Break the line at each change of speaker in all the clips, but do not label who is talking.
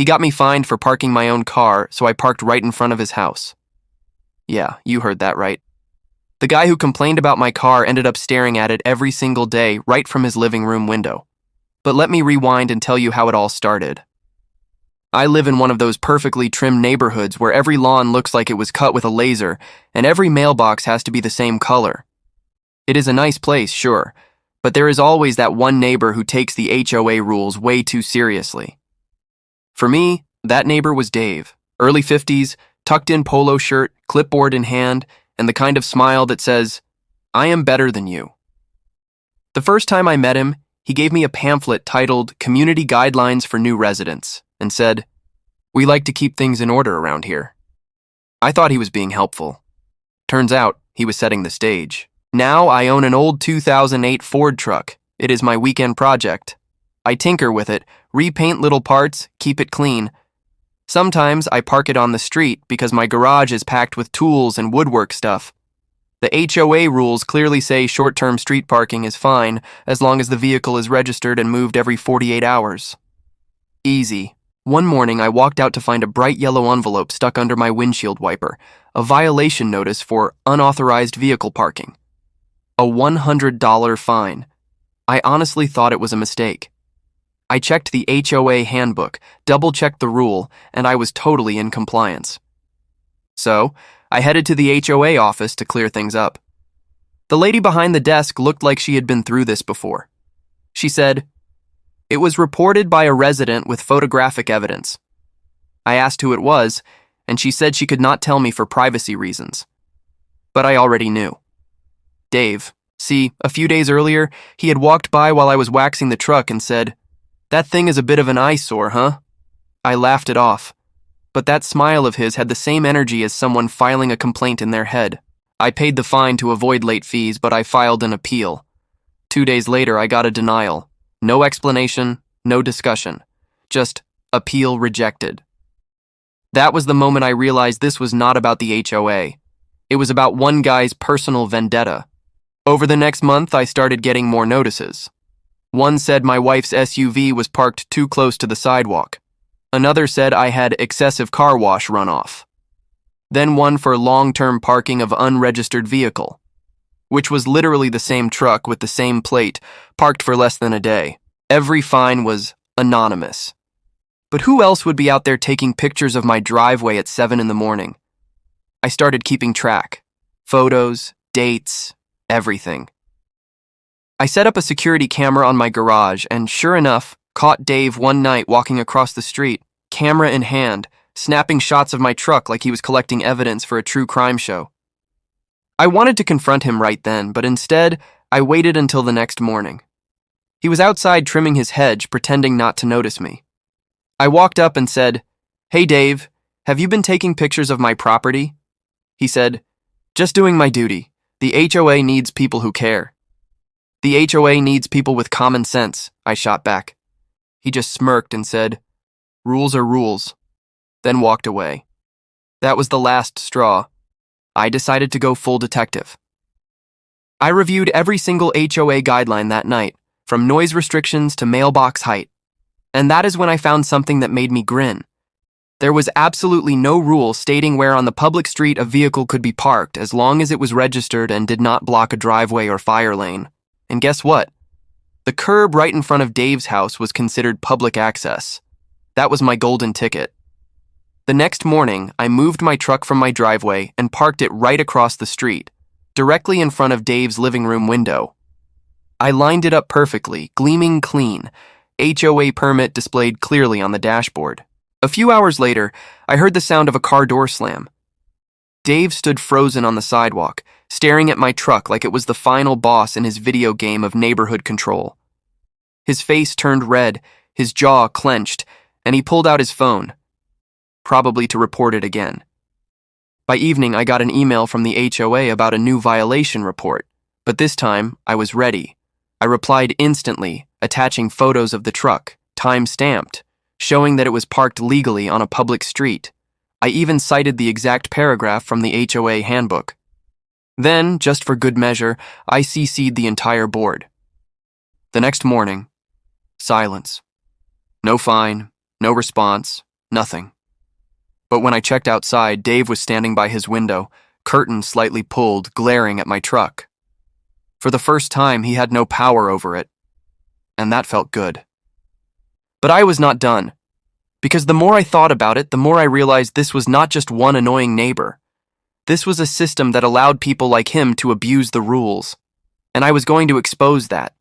He got me fined for parking my own car, so I parked right in front of his house. Yeah, you heard that right. The guy who complained about my car ended up staring at it every single day right from his living room window. But let me rewind and tell you how it all started. I live in one of those perfectly trimmed neighborhoods where every lawn looks like it was cut with a laser, and every mailbox has to be the same color. It is a nice place, sure, but there is always that one neighbor who takes the HOA rules way too seriously. For me, that neighbor was Dave, early 50s, tucked-in polo shirt, clipboard in hand, and the kind of smile that says, "I am better than you." The first time I met him, he gave me a pamphlet titled Community Guidelines for New Residents and said, "We like to keep things in order around here." I thought he was being helpful. Turns out, he was setting the stage. Now I own an old 2008 Ford truck. It is my weekend project. I tinker with it, repaint little parts, keep it clean. Sometimes I park it on the street because my garage is packed with tools and woodwork stuff. The HOA rules clearly say short-term street parking is fine as long as the vehicle is registered and moved every 48 hours. Easy. One morning I walked out to find a bright yellow envelope stuck under my windshield wiper, a violation notice for unauthorized vehicle parking. A $100 fine. I honestly thought it was a mistake. I checked the HOA handbook, double-checked the rule, and I was totally in compliance. So, I headed to the HOA office to clear things up. The lady behind the desk looked like she had been through this before. She said, "It was reported by a resident with photographic evidence." I asked who it was, and she said she could not tell me for privacy reasons. But I already knew. Dave. See, a few days earlier, he had walked by while I was waxing the truck and said, "That thing is a bit of an eyesore, huh?" I laughed it off, but that smile of his had the same energy as someone filing a complaint in their head. I paid the fine to avoid late fees, but I filed an appeal. 2 days later, I got a denial. No explanation, no discussion. Just, appeal rejected. That was the moment I realized this was not about the HOA. It was about one guy's personal vendetta. Over the next month, I started getting more notices. One said my wife's SUV was parked too close to the sidewalk. Another said I had excessive car wash runoff. Then one for long-term parking of unregistered vehicle, which was literally the same truck with the same plate, parked for less than a day. Every fine was anonymous. But who else would be out there taking pictures of my driveway at 7 in the morning? I started keeping track. Photos, dates, everything. I set up a security camera on my garage and, sure enough, caught Dave one night walking across the street, camera in hand, snapping shots of my truck like he was collecting evidence for a true crime show. I wanted to confront him right then, but instead, I waited until the next morning. He was outside trimming his hedge, pretending not to notice me. I walked up and said, "Hey Dave, have you been taking pictures of my property?" He said, "Just doing my duty. The HOA needs people who care." "The HOA needs people with common sense," I shot back. He just smirked and said, "Rules are rules," then walked away. That was the last straw. I decided to go full detective. I reviewed every single HOA guideline that night, from noise restrictions to mailbox height. And that is when I found something that made me grin. There was absolutely no rule stating where on the public street a vehicle could be parked as long as it was registered and did not block a driveway or fire lane. And guess what? The curb right in front of Dave's house was considered public access. That was my golden ticket. The next morning, I moved my truck from my driveway and parked it right across the street, directly in front of Dave's living room window. I lined it up perfectly, gleaming clean, HOA permit displayed clearly on the dashboard. A few hours later, I heard the sound of a car door slam. Dave stood frozen on the sidewalk, staring at my truck like it was the final boss in his video game of neighborhood control. His face turned red, his jaw clenched, and he pulled out his phone, probably to report it again. By evening, I got an email from the HOA about a new violation report, but this time, I was ready. I replied instantly, attaching photos of the truck, time-stamped, showing that it was parked legally on a public street. I even cited the exact paragraph from the HOA handbook. Then, just for good measure, I CC'd the entire board. The next morning, silence. No fine, no response, Nothing. But when I checked outside, Dave was standing by his window, curtain slightly pulled, glaring at my truck. For the first time, he had no power over it, and that felt good. But I was not done, because the more I thought about it, the more I realized this was not just one annoying neighbor. This was a system that allowed people like him to abuse the rules, and I was going to expose that.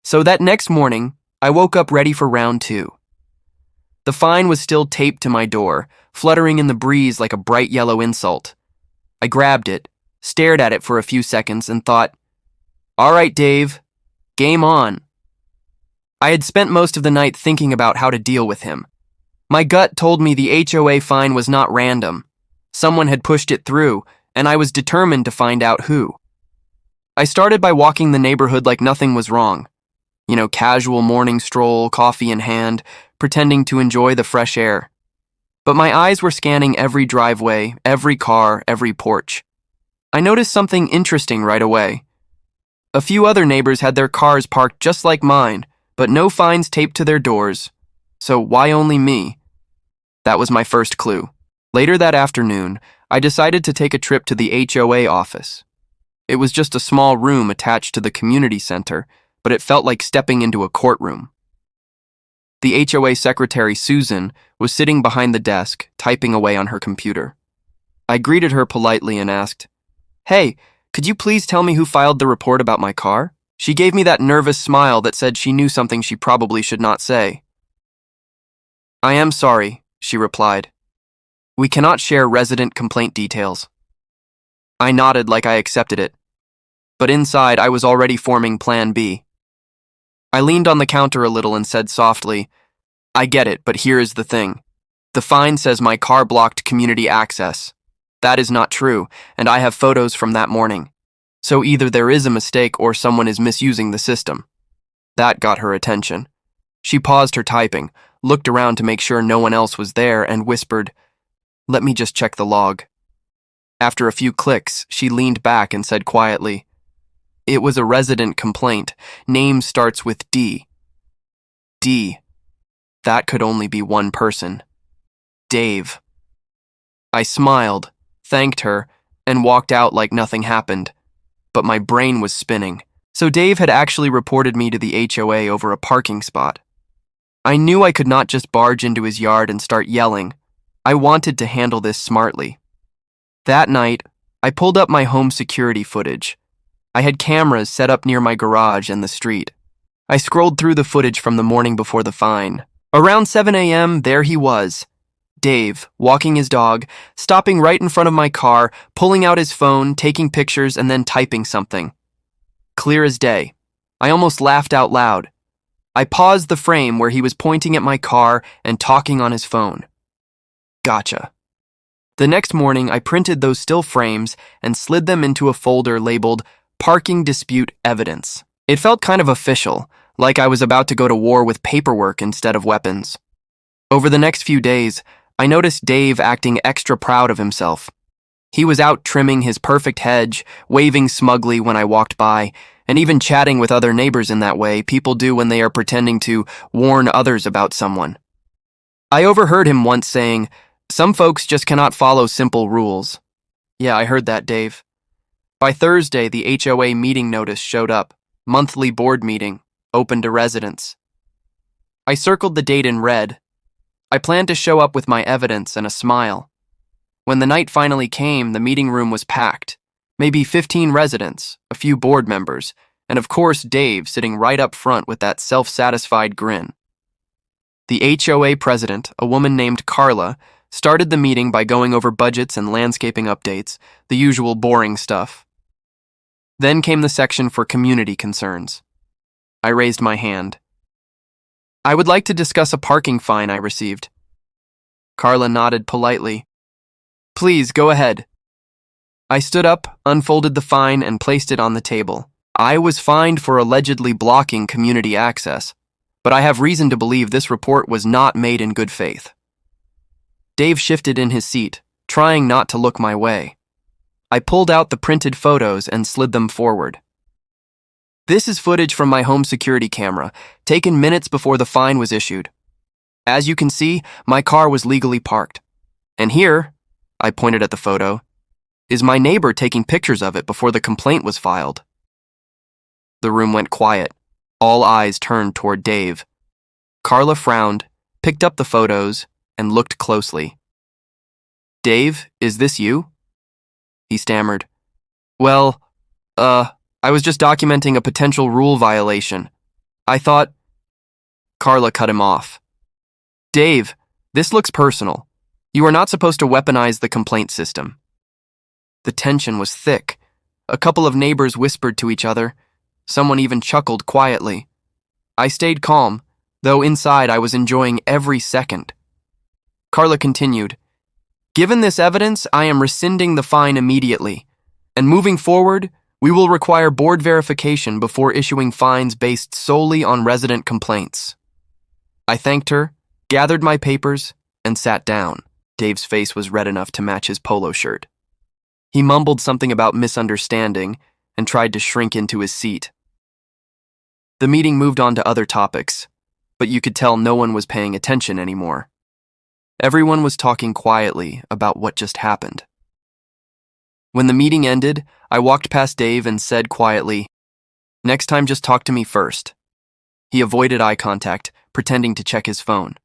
So that next morning, I woke up ready for round 2. The fine was still taped to my door, fluttering in the breeze like a bright yellow insult. I grabbed it, stared at it for a few seconds, and thought, "All right, Dave, game on." I had spent most of the night thinking about how to deal with him. My gut told me the HOA fine was not random. Someone had pushed it through, and I was determined to find out who. I started by walking the neighborhood like nothing was wrong. Casual morning stroll, coffee in hand, pretending to enjoy the fresh air. But my eyes were scanning every driveway, every car, every porch. I noticed something interesting right away. A few other neighbors had their cars parked just like mine, but no fines taped to their doors. So why only me? That was my first clue. Later that afternoon, I decided to take a trip to the HOA office. It was just a small room attached to the community center, but it felt like stepping into a courtroom. The HOA secretary, Susan, was sitting behind the desk, typing away on her computer. I greeted her politely and asked, "Hey, could you please tell me who filed the report about my car?" She gave me that nervous smile that said she knew something she probably should not say. "I am sorry," she replied. "We cannot share resident complaint details." I nodded like I accepted it. But inside, I was already forming Plan B. I leaned on the counter a little and said softly, "I get it, but here is the thing. The fine says my car blocked community access. That is not true, and I have photos from that morning. So either there is a mistake or someone is misusing the system." That got her attention. She paused her typing, looked around to make sure no one else was there, and whispered, "Let me just check the log." After a few clicks, she leaned back and said quietly, "It was a resident complaint. Name starts with D." D. That could only be one person. Dave. I smiled, thanked her, and walked out like nothing happened. But my brain was spinning. So Dave had actually reported me to the HOA over a parking spot. I knew I could not just barge into his yard and start yelling. I wanted to handle this smartly. That night, I pulled up my home security footage. I had cameras set up near my garage and the street. I scrolled through the footage from the morning before the fine. Around 7 a.m., there he was. Dave, walking his dog, stopping right in front of my car, pulling out his phone, taking pictures, and then typing something. Clear as day. I almost laughed out loud. I paused the frame where he was pointing at my car and talking on his phone. Gotcha. The next morning, I printed those still frames and slid them into a folder labeled Parking Dispute Evidence. It felt kind of official, like I was about to go to war with paperwork instead of weapons. Over the next few days, I noticed Dave acting extra proud of himself. He was out trimming his perfect hedge, waving smugly when I walked by, and even chatting with other neighbors in that way people do when they are pretending to warn others about someone. I overheard him once saying, "Some folks just cannot follow simple rules." Yeah, I heard that, Dave. By Thursday, the HOA meeting notice showed up. Monthly board meeting, open to residents. I circled the date in red. I planned to show up with my evidence and a smile. When the night finally came, the meeting room was packed. Maybe 15 residents, a few board members, and of course Dave sitting right up front with that self-satisfied grin. The HOA president, a woman named Carla, started the meeting by going over budgets and landscaping updates, the usual boring stuff. Then came the section for community concerns. I raised my hand. "I would like to discuss a parking fine I received." Carla nodded politely. "Please, go ahead." I stood up, unfolded the fine, and placed it on the table. I was fined for allegedly blocking community access, but I have reason to believe this report was not made in good faith. Dave shifted in his seat, trying not to look my way. I pulled out the printed photos and slid them forward. "This is footage from my home security camera, taken minutes before the fine was issued. As you can see, my car was legally parked. And here, I pointed at the photo, is my neighbor taking pictures of it before the complaint was filed. The room went quiet. All eyes turned toward Dave. Carla frowned, picked up the photos, and looked closely. "Dave, is this you?" He stammered. "Well, I was just documenting a potential rule violation. I thought—" Carla cut him off. "Dave, this looks personal. You are not supposed to weaponize the complaint system." The tension was thick. A couple of neighbors whispered to each other. Someone even chuckled quietly. I stayed calm, though inside I was enjoying every second. Carla continued, "Given this evidence, I am rescinding the fine immediately, and moving forward, we will require board verification before issuing fines based solely on resident complaints." I thanked her, gathered my papers, and sat down. Dave's face was red enough to match his polo shirt. He mumbled something about misunderstanding and tried to shrink into his seat. The meeting moved on to other topics, but you could tell no one was paying attention anymore. Everyone was talking quietly about what just happened. When the meeting ended, I walked past Dave and said quietly, "Next time just talk to me first." He avoided eye contact, pretending to check his phone.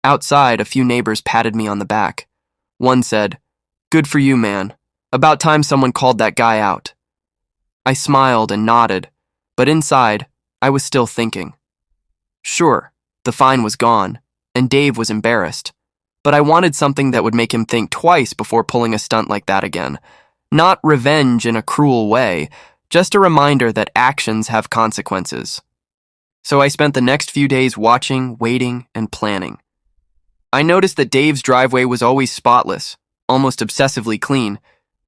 Outside, a few neighbors patted me on the back. One said, "Good for you, man. About time someone called that guy out." I smiled and nodded, but inside, I was still thinking. Sure, the fine was gone, and Dave was embarrassed, but I wanted something that would make him think twice before pulling a stunt like that again. Not revenge in a cruel way, just a reminder that actions have consequences. So I spent the next few days watching, waiting, and planning. I noticed that Dave's driveway was always spotless, almost obsessively clean,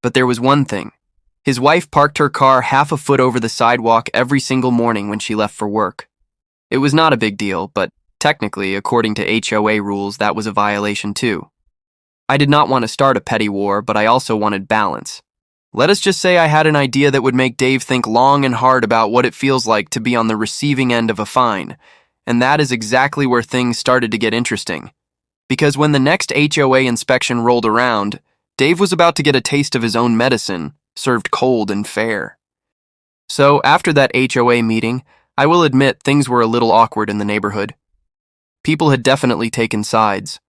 but there was one thing. His wife parked her car half a foot over the sidewalk every single morning when she left for work. It was not a big deal, but technically, according to HOA rules, that was a violation too. I did not want to start a petty war, but I also wanted balance. Let us just say I had an idea that would make Dave think long and hard about what it feels like to be on the receiving end of a fine, and that is exactly where things started to get interesting. Because when the next HOA inspection rolled around, Dave was about to get a taste of his own medicine, served cold and fair. So after that HOA meeting, I will admit things were a little awkward in the neighborhood. People had definitely taken sides.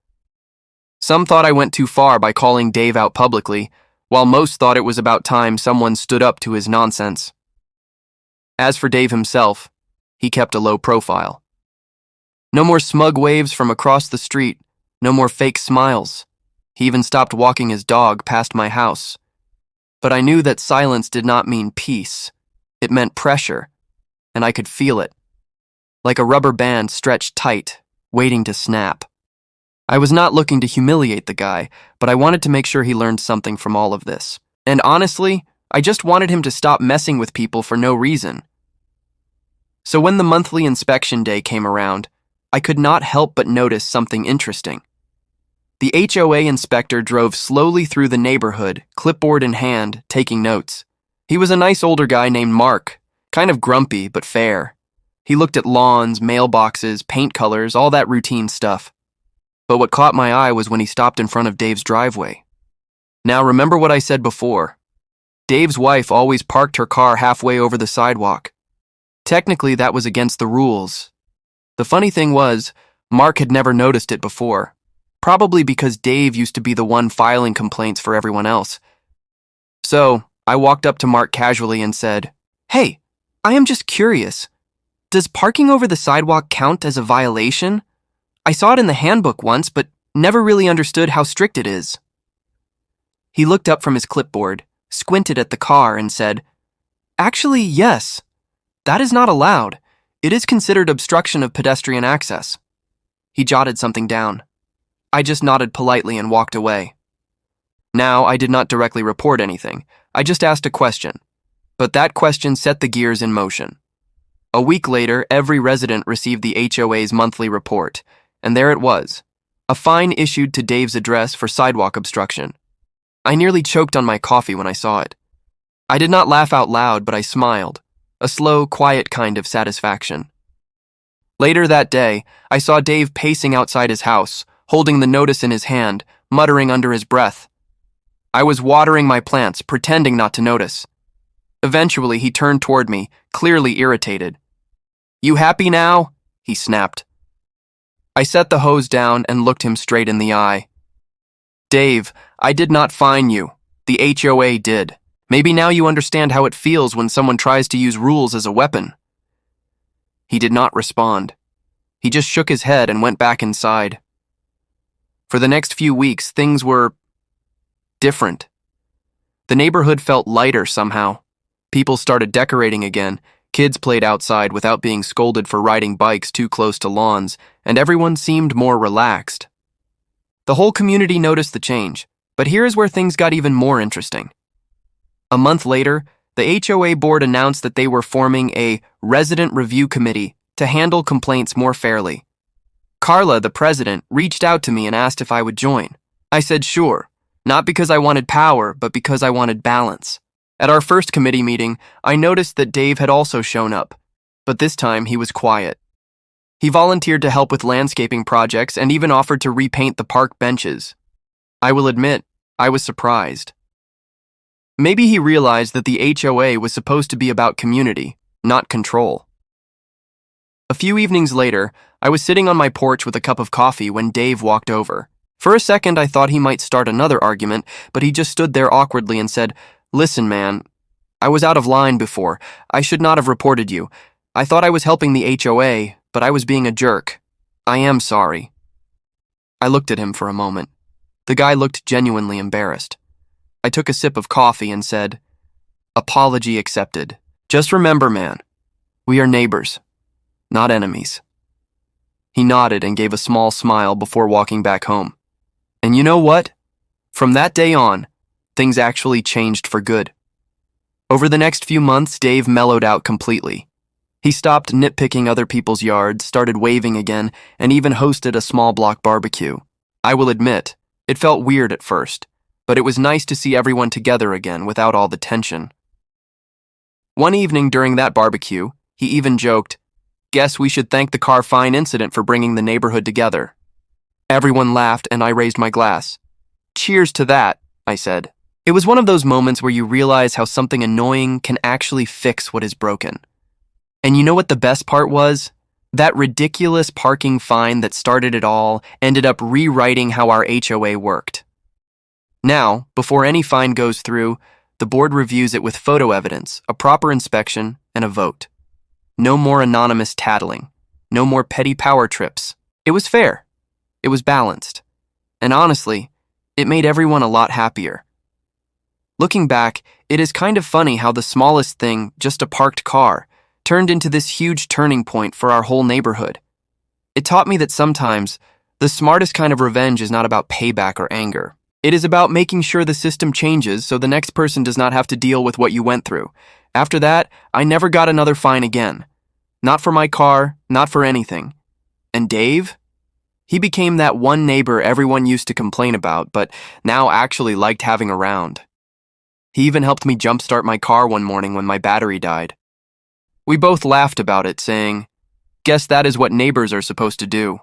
Some thought I went too far by calling Dave out publicly, while most thought it was about time someone stood up to his nonsense. As for Dave himself, he kept a low profile. No more smug waves from across the street, no more fake smiles. He even stopped walking his dog past my house. But I knew that silence did not mean peace. It meant pressure, and I could feel it. Like a rubber band stretched tight, waiting to snap. I was not looking to humiliate the guy, but I wanted to make sure he learned something from all of this. And honestly, I just wanted him to stop messing with people for no reason. So when the monthly inspection day came around, I could not help but notice something interesting. The HOA inspector drove slowly through the neighborhood, clipboard in hand, taking notes. He was a nice older guy named Mark, kind of grumpy but fair. He looked at lawns, mailboxes, paint colors, all that routine stuff. But what caught my eye was when he stopped in front of Dave's driveway. Now remember what I said before. Dave's wife always parked her car halfway over the sidewalk. Technically, that was against the rules. The funny thing was, Mark had never noticed it before. Probably because Dave used to be the one filing complaints for everyone else. So, I walked up to Mark casually and said, "Hey, I am just curious. Does parking over the sidewalk count as a violation? I saw it in the handbook once, but never really understood how strict it is." He looked up from his clipboard, squinted at the car, and said, "Actually, yes. That is not allowed. It is considered obstruction of pedestrian access." He jotted something down. I just nodded politely and walked away. Now, I did not directly report anything. I just asked a question. But that question set the gears in motion. A week later, every resident received the HOA's monthly report, and there it was, a fine issued to Dave's address for sidewalk obstruction. I nearly choked on my coffee when I saw it. I did not laugh out loud, but I smiled, a slow, quiet kind of satisfaction. Later that day, I saw Dave pacing outside his house, holding the notice in his hand, muttering under his breath. I was watering my plants, pretending not to notice. Eventually, he turned toward me, clearly irritated. "You happy now?" he snapped. I set the hose down and looked him straight in the eye. "Dave, I did not fine you. The HOA did. Maybe now you understand how it feels when someone tries to use rules as a weapon." He did not respond. He just shook his head and went back inside. For the next few weeks, things were different. The neighborhood felt lighter somehow. People started decorating again, kids played outside without being scolded for riding bikes too close to lawns, and everyone seemed more relaxed. The whole community noticed the change, but here is where things got even more interesting. A month later, the HOA board announced that they were forming a resident review committee to handle complaints more fairly. Carla, the president, reached out to me and asked if I would join. I said sure, not because I wanted power, but because I wanted balance. At our first committee meeting, I noticed that Dave had also shown up, but this time he was quiet. He volunteered to help with landscaping projects and even offered to repaint the park benches. I will admit, I was surprised. Maybe he realized that the HOA was supposed to be about community, not control. A few evenings later, I was sitting on my porch with a cup of coffee when Dave walked over. For a second, I thought he might start another argument, but he just stood there awkwardly and said, "Listen, man, I was out of line before. I should not have reported you. I thought I was helping the HOA, but I was being a jerk. I am sorry." I looked at him for a moment. The guy looked genuinely embarrassed. I took a sip of coffee and said, "Apology accepted. Just remember, man, we are neighbors, not enemies." He nodded and gave a small smile before walking back home. And you know what? From that day on, things actually changed for good. Over the next few months, Dave mellowed out completely. He stopped nitpicking other people's yards, started waving again, and even hosted a small block barbecue. I will admit, it felt weird at first, but it was nice to see everyone together again without all the tension. One evening during that barbecue, he even joked, "Guess we should thank the car fine incident for bringing the neighborhood together." Everyone laughed and I raised my glass. "Cheers to that," I said. It was one of those moments where you realize how something annoying can actually fix what is broken. And you know what the best part was? That ridiculous parking fine that started it all ended up rewriting how our HOA worked. Now, before any fine goes through, the board reviews it with photo evidence, a proper inspection, and a vote. No more anonymous tattling. No more petty power trips. It was fair. It was balanced. And honestly, it made everyone a lot happier. Looking back, it is kind of funny how the smallest thing, just a parked car, turned into this huge turning point for our whole neighborhood. It taught me that sometimes, the smartest kind of revenge is not about payback or anger. It is about making sure the system changes so the next person does not have to deal with what you went through. After that, I never got another fine again. Not for my car, not for anything. And Dave? He became that one neighbor everyone used to complain about, but now actually liked having around. He even helped me jumpstart my car one morning when my battery died. We both laughed about it, saying, "Guess that is what neighbors are supposed to do."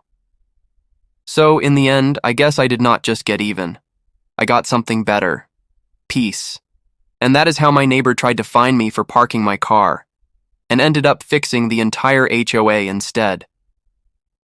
So, in the end, I guess I did not just get even. I got something better. Peace. And that is how my neighbor tried to fine me for parking my car, and ended up fixing the entire HOA instead.